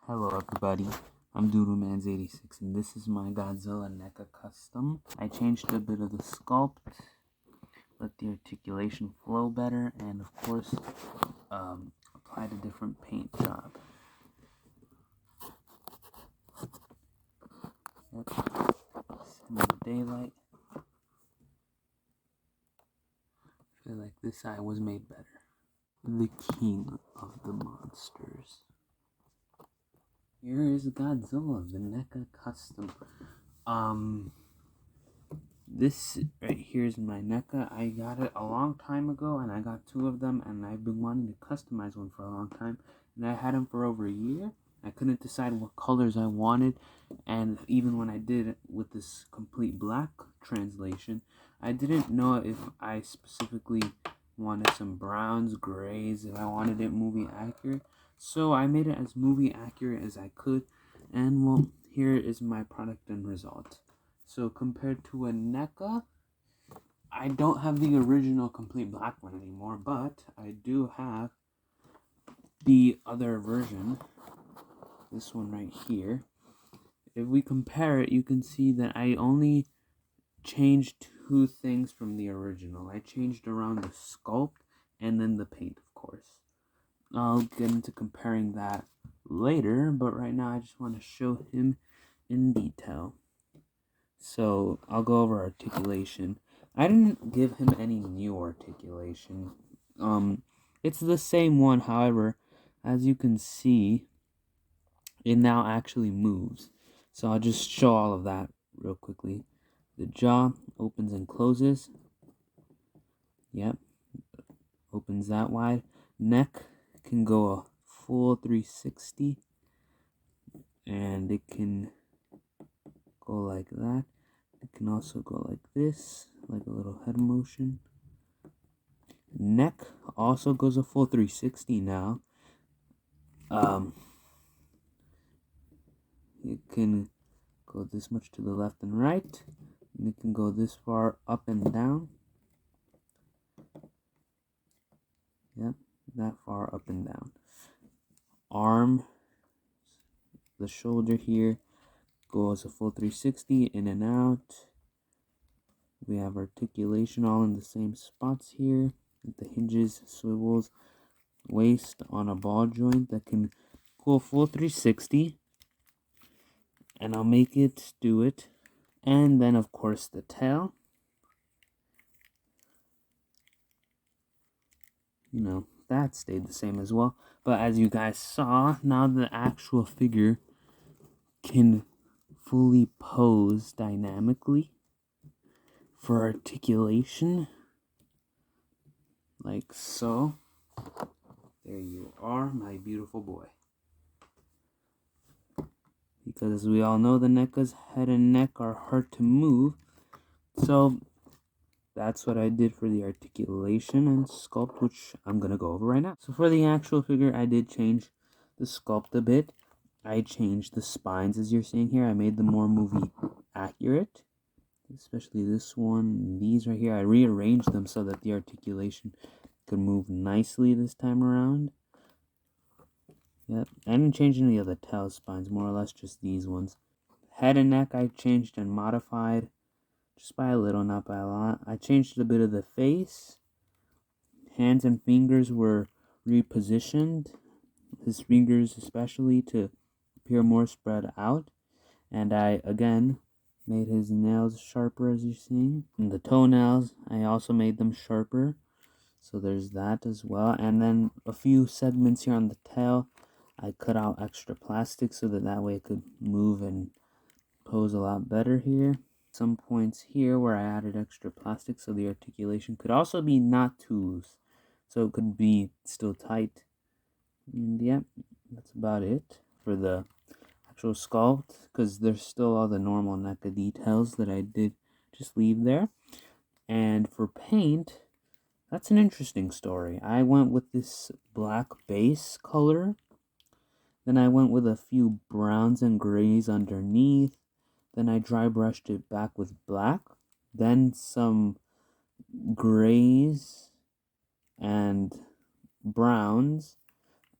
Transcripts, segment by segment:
Hello everybody, I'm Doodlemans86 and this is my Godzilla Neca custom. I changed a bit of the sculpt, let the articulation flow better, and of course, applied a different paint job. Yep. Some daylight. I feel like this eye was made better. The king of the monsters. Here is Godzilla, the Neca custom. This right here is my NECA. I got it a long time ago, and I got two of them, and I've been wanting to customize one for a long time, and I had them for over a year. I couldn't decide what colors I wanted, and even when I did it with this complete black translation, I didn't know if I specifically wanted some browns, grays, if I wanted it movie accurate. So I made it as movie accurate as I could, and well, here is my product and result. So compared to a NECA, I don't have the original complete black one anymore, but I do have the other version, this one right here. If we compare it, you can see that I only changed two things from the original. I changed around the sculpt and then the paint, of course. I'll get into comparing that later, but right now I just want to show him in detail. So I'll go over articulation. I didn't give him any new articulation. It's the same one, however, as you can see, it now actually moves. So I'll just show all of that real quickly. The jaw opens and closes. Yep, opens that wide. Neck can go a full 360, and it can go like that. It can also go like this, like a little head motion. Neck also goes a full 360 now. It can go this much to the left and right, and it can go this far up and down. Yep, that far up and down. Arm, the shoulder here, goes a full 360 in and out. We have articulation all in the same spots here. The hinges, swivels, waist on a ball joint that can go full 360. And I'll make it do it. And then, of course, the tail. That stayed the same as well. But as you guys saw, now the actual figure can fully pose dynamically for articulation. Like so. There you are, my beautiful boy. Because as we all know, the NECA's head and neck are hard to move. So that's what I did for the articulation and sculpt, which I'm going to go over right now. So for the actual figure, I did change the sculpt a bit. I changed the spines, as you're seeing here. I made them more movie accurate, especially this one. These right here, I rearranged them so that the articulation could move nicely this time around. Yep, I didn't change any of the tail spines, more or less just these ones. Head and neck I changed and modified, just by a little, not by a lot. I changed a bit of the face. Hands and fingers were repositioned, his fingers especially, to appear more spread out. And I, again, made his nails sharper, as you're seeing. And the toenails, I also made them sharper. So there's that as well. And then a few segments here on the tail, I cut out extra plastic so that way it could move and pose a lot better here. Some points here where I added extra plastic so the articulation could also be not too loose, so it could be still tight. And yep, that's about it for the actual sculpt, because there's still all the normal NECA details that I did just leave there. And for paint, that's an interesting story. I went with this black base color. Then I went with a few browns and grays underneath. Then I dry brushed it back with black. Then some grays and browns.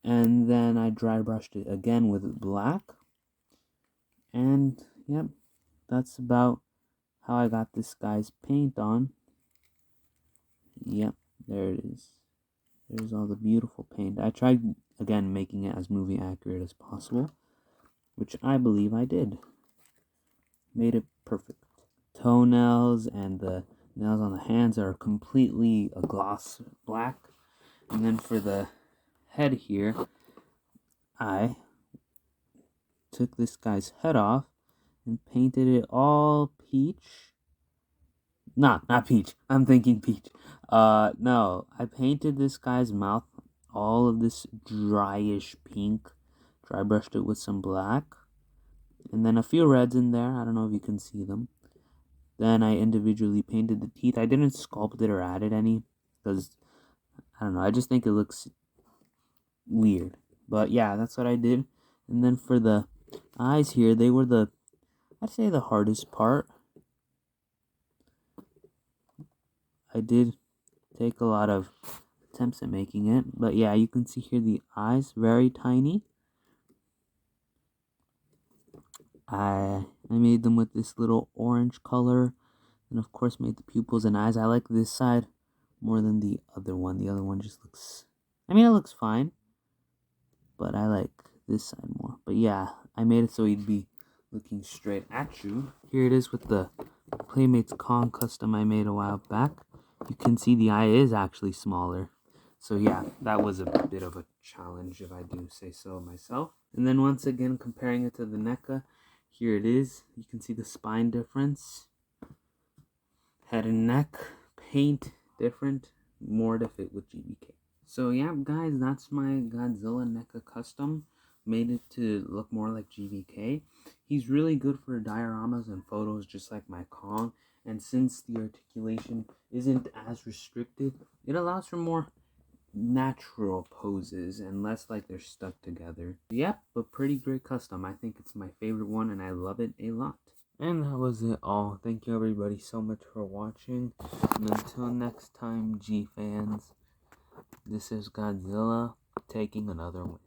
And then I dry brushed it again with black. And yep, that's about how I got this guy's paint on. Yep, there it is. There's all the beautiful paint. I tried, again, making it as movie accurate as possible, which I believe I did. Made it perfect. Toenails and the nails on the hands are completely a gloss black. And then for the head here, I took this guy's head off and painted it all peach. Not peach. I'm thinking peach. No. I painted this guy's mouth all of this dryish pink. Dry brushed it with some black. And then a few reds in there. I don't know if you can see them. Then I individually painted the teeth. I didn't sculpt it or added any. Because, I don't know. I just think it looks weird. But yeah, that's what I did. And then for the eyes here, they were I'd say the hardest part. I did take a lot of attempts at making it, but yeah, you can see here the eyes, very tiny. I made them with this little orange color, and of course made the pupils and eyes. I like this side more than the other one. The other one just looks, it looks fine, but I like this side more. But yeah, I made it so he'd be looking straight at you. Here it is with the Playmates Kong custom I made a while back. You can see the eye is actually smaller. So yeah, that was a bit of a challenge, if I do say so myself. And then once again, comparing it to the NECA, here it is. You can see the spine difference. Head and neck, paint different, more to fit with GBK. So yeah, guys, that's my Godzilla NECA custom. Made it to look more like GBK. He's really good for dioramas and photos, just like my Kong. And since the articulation isn't as restricted, it allows for more natural poses and less like they're stuck together. Yep, but pretty great custom. I think it's my favorite one and I love it a lot. And that was it all. Thank you everybody so much for watching. And until next time, G fans, this is Godzilla taking another win.